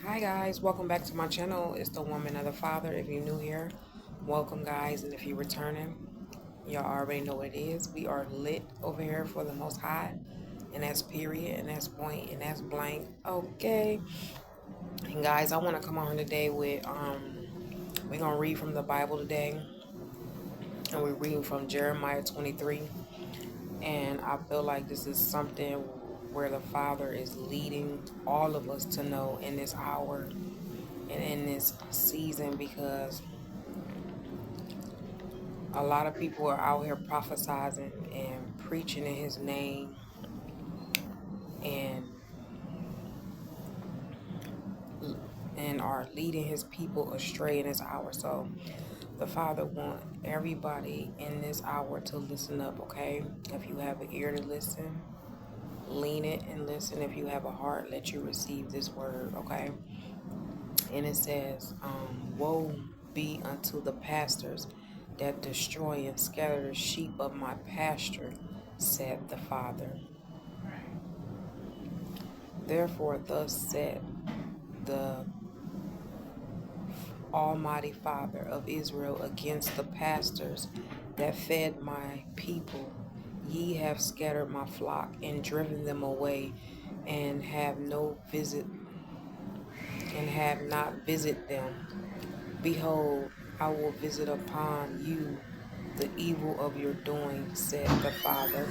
Hi guys, welcome back to my channel. It's the Woman of the Father. If you're new here, welcome guys, and if you're returning, y'all already know what it is. We are lit over here for the Most High, and that's period, and that's point, and that's blank. Okay, and guys, I want to come on here today with we're gonna read from the Bible today, and we're reading from Jeremiah 23, and I feel like this is something where the Father is leading all of us to know in this hour and in this season, because a lot of people are out here prophesying and preaching in his name and are leading his people astray in this hour. So the Father wants everybody in this hour to listen up, okay? If you have an ear to listen, lean it and listen. If you have a heart, let you receive this word, okay? And it says, woe be unto the pastors that destroy and scatter the sheep of my pasture, said the Father. Therefore, thus said the Almighty Father of Israel against the pastors that fed my people. Ye have scattered my flock and driven them away, and have not visited them. Behold, I will visit upon you the evil of your doing, said the Father.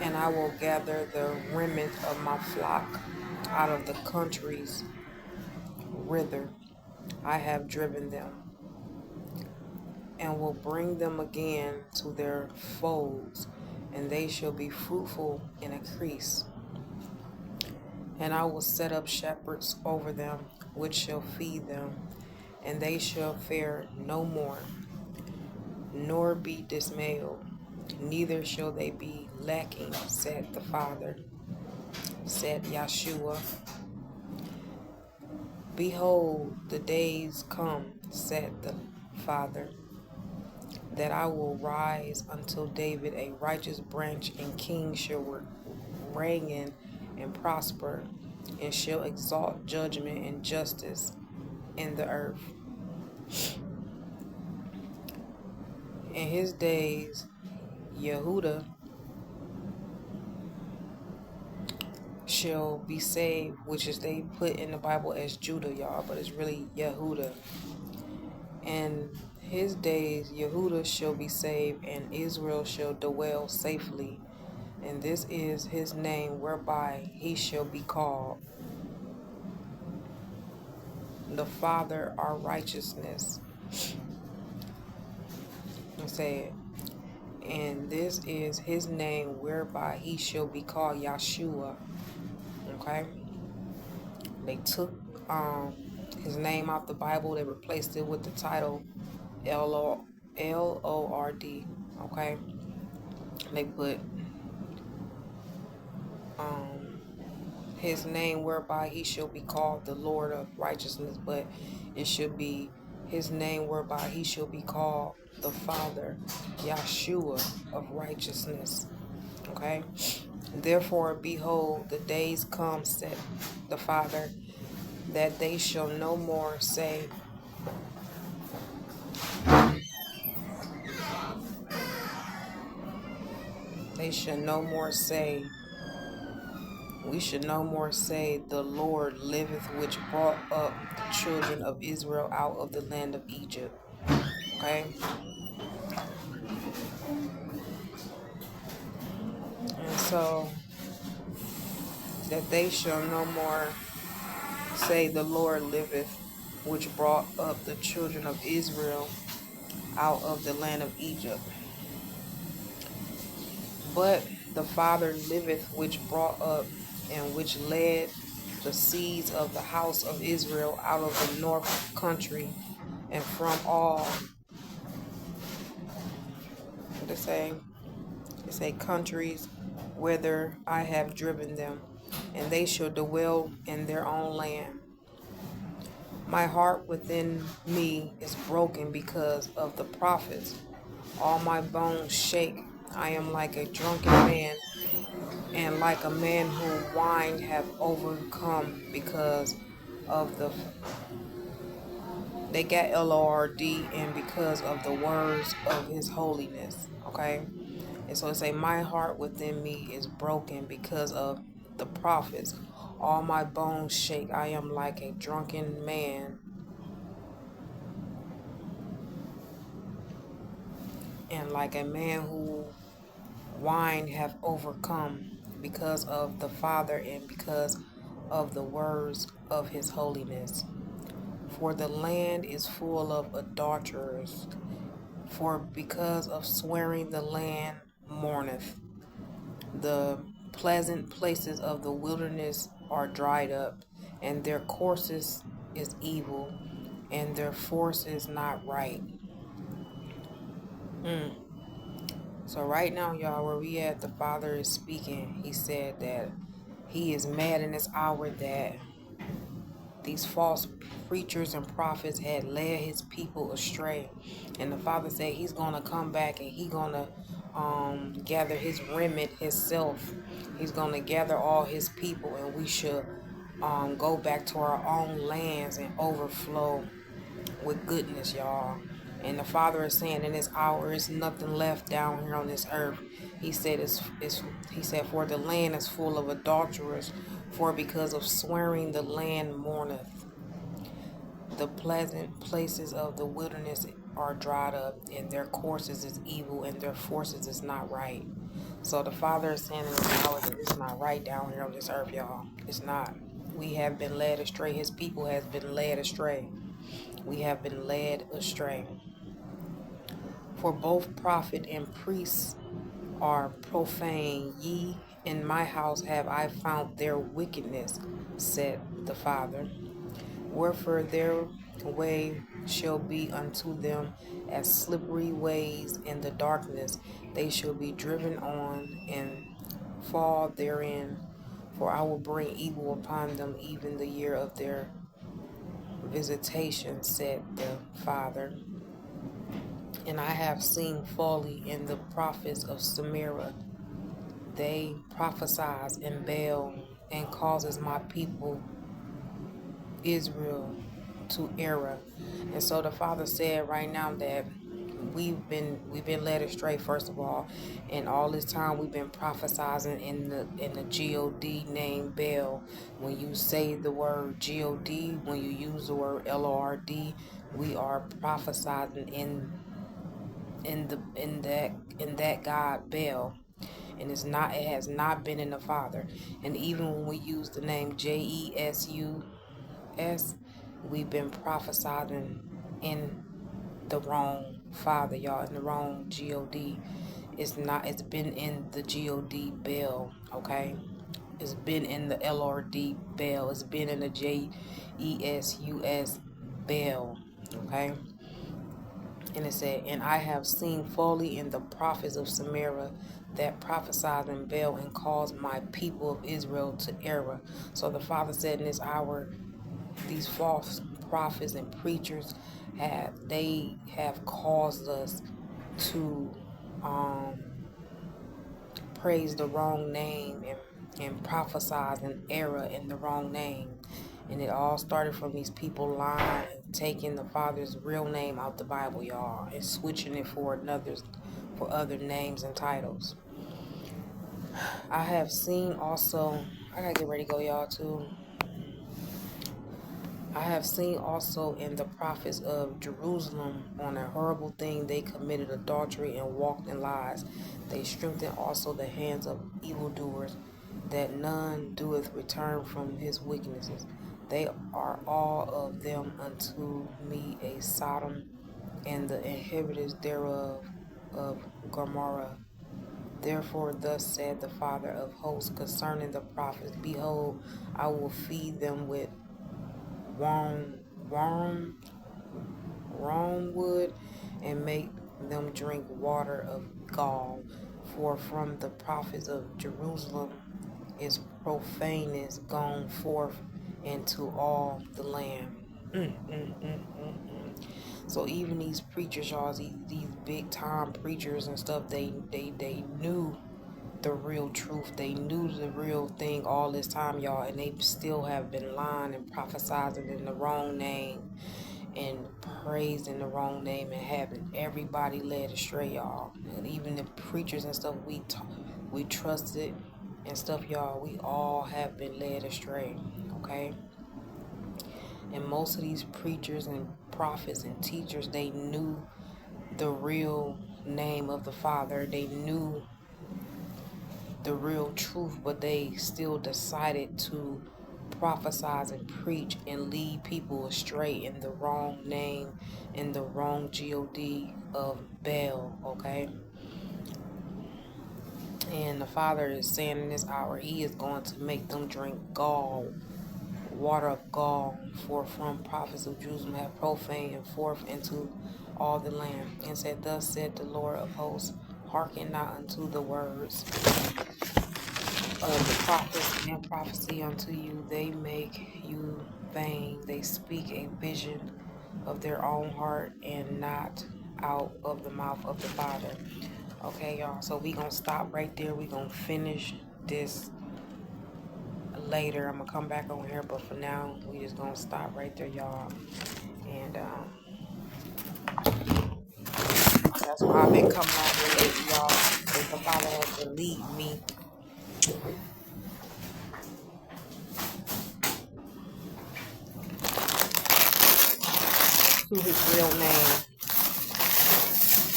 And I will gather the remnant of my flock out of the countries whither I have driven them, and will bring them again to their folds, and they shall be fruitful and increase. And I will set up shepherds over them, which shall feed them, and they shall fear no more, nor be dismayed, neither shall they be lacking, said the Father, said Yahusha. Behold, the days come, said the Father, that I will rise until David a righteous branch, and king shall reign and prosper, and shall exalt judgment and justice in the earth. In his days, Yehuda shall be saved, which is they put in the Bible as Judah, y'all, but it's really Yehuda. In his days, Yehuda shall be saved, and Israel shall dwell safely. And this is his name whereby he shall be called. The Father our righteousness. I say it. And this is his name whereby he shall be called Yahusha. Okay? They took his name out the Bible. They replaced it with the title L-O-R-D. Okay? They put his name whereby he shall be called the Lord of righteousness, but it should be his name whereby he shall be called the Father, Yahusha of righteousness. Okay? Therefore, behold, the days come, said the Father, that they shall no more say, we should no more say, the Lord liveth, which brought up the children of Israel out of the land of Egypt. Okay? And so, that they shall no more say, the Lord liveth, which brought up the children of Israel out of the land of Egypt. But the Father liveth, which brought up and which led the seeds of the house of Israel out of the north country, and from all, what they say countries whither I have driven them, and they shall dwell in their own land. My heart within me is broken because of the prophets. All my bones shake. I am like a drunken man, and and like a man who wine have overcome because of the they got Lord and because of the words of his holiness. Okay, and so it say, my heart within me is broken because of the prophets. All my bones shake. I am like a drunken man, and like a man who wine have overcome because of the Father and because of the words of his holiness. For the land is full of adulterers, for because of swearing the land mourneth. The pleasant places of the wilderness are dried up, and their courses is evil, and their force is not right. So right now, y'all, where we at, the Father is speaking. He said that he is mad in this hour that these false preachers and prophets had led his people astray. And the Father said he's going to come back and he's going to gather his remnant, himself. He's going to gather all his people, and we should go back to our own lands and overflow with goodness, y'all. And the Father is saying in this hour, it's nothing left down here on this earth. He said, he said, for the land is full of adulterers, for because of swearing the land mourneth. The pleasant places of the wilderness are dried up, and their courses is evil, and their forces is not right. So the Father is saying in this hour that it's not right down here on this earth, y'all. It's not. We have been led astray. His people has been led astray. We have been led astray. For both prophet and priest are profane. Ye in my house have I found their wickedness, said the Father. Wherefore their way shall be unto them as slippery ways in the darkness. They shall be driven on and fall therein. For I will bring evil upon them, even the year of their visitation, said the Father. And I have seen folly in the prophets of Samaria. They prophesize in Baal and causes my people Israel to error. And so the Father said right now that we've been led astray, first of all, and all this time we've been prophesizing in the God name Baal. When you say the word God, when you use the word Lord, we are prophesying in that God Baal. And it has not been in the Father. And even when we use the name Jesus, we've been prophesying in the wrong Father, y'all, in the wrong God. It's been in the God Baal, okay? It's been in the LRD Baal. It's been in the Jesus Baal, okay? And it said, and I have seen folly in the prophets of Samaria that prophesied in Baal and caused my people of Israel to error. So the Father said in this hour, these false prophets and preachers have caused us to praise the wrong name and prophesize an error in the wrong name. And it all started from these people lying and taking the Father's real name out the Bible, y'all, and switching it for other names and titles. I have seen also, I gotta get ready to go, y'all, too. I have seen also in the prophets of Jerusalem on a horrible thing. They committed adultery and walked in lies. They strengthened also the hands of evildoers, that none doeth return from his wickednesses. They are all of them unto me a Sodom, and the inhabitants thereof of Gomorrah. Therefore thus said the Father of hosts concerning the prophets, behold, I will feed them with worm, worm, wormwood, and make them drink water of gall. For from the prophets of Jerusalem is profaneness gone forth into all the land. So even these preachers, y'all, these big time preachers and stuff, they knew the real truth. They knew the real thing all this time, y'all, and they still have been lying and prophesizing in the wrong name and praising the wrong name and having everybody led astray, y'all. And even the preachers and stuff we trusted and stuff, y'all, we all have been led astray, okay? And most of these preachers and prophets and teachers, they knew the real name of the Father. They knew the real truth, but they still decided to prophesize and preach and lead people astray in the wrong name, in the wrong God of Baal, okay? And the Father is saying in this hour, He is going to make them drink gall, water of gall, for from prophets of Jerusalem have profaned forth into all the land, and said, Thus said the Lord of hosts, hearken not unto the words of the prophets and prophecy unto you. They make you vain. They speak a vision of their own heart and not out of the mouth of the Father. Okay, y'all. So we gonna stop right there. We gonna finish this later. I'm gonna come back on here, but for now, we just gonna stop right there, y'all. And that's why I've been coming on here lately, y'all. Because the Father has to lead me to His real name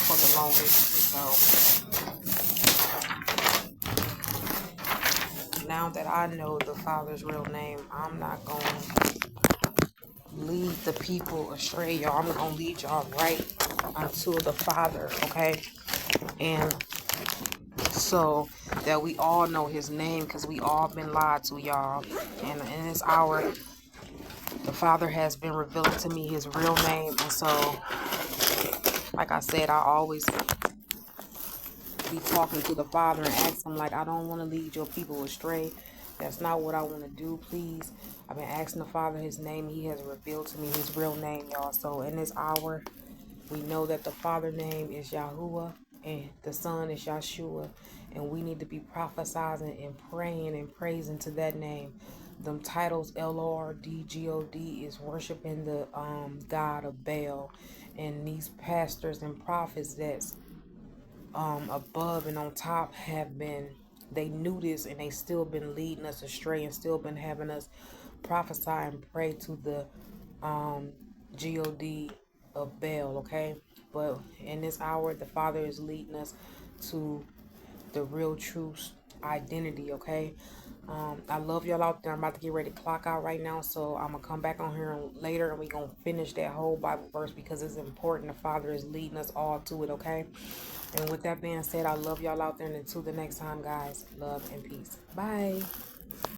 for the longest. So now that I know the Father's real name, I'm not going to lead the people astray, y'all. I'm going to lead y'all right unto the Father, okay? And so that we all know His name, because we all been lied to, y'all. And in this hour, the Father has been revealing to me His real name. And so, like I said, I always be talking to the Father and ask Him, like, I don't want to lead your people astray. That's not what I want to do, please. I've been asking the Father His name. He has revealed to me His real name, y'all. So in this hour, we know that the Father name is Yahuwah and the Son is Yahusha. And we need to be prophesying and praying and praising to that name. Them titles, Lordgod, is worshiping the God of Baal. And these pastors and prophets that's above and on top they knew this, and they still been leading us astray and still been having us prophesy and pray to the God of Baal, okay? But in this hour, the Father is leading us to the real truth identity, okay? I love y'all out there. I'm about to get ready to clock out right now, so I'm gonna come back on here later and we gonna finish that whole Bible verse because it's important. The Father is leading us all to it, okay? And with that being said, I love y'all out there, and until the next time, guys, love and peace. Bye.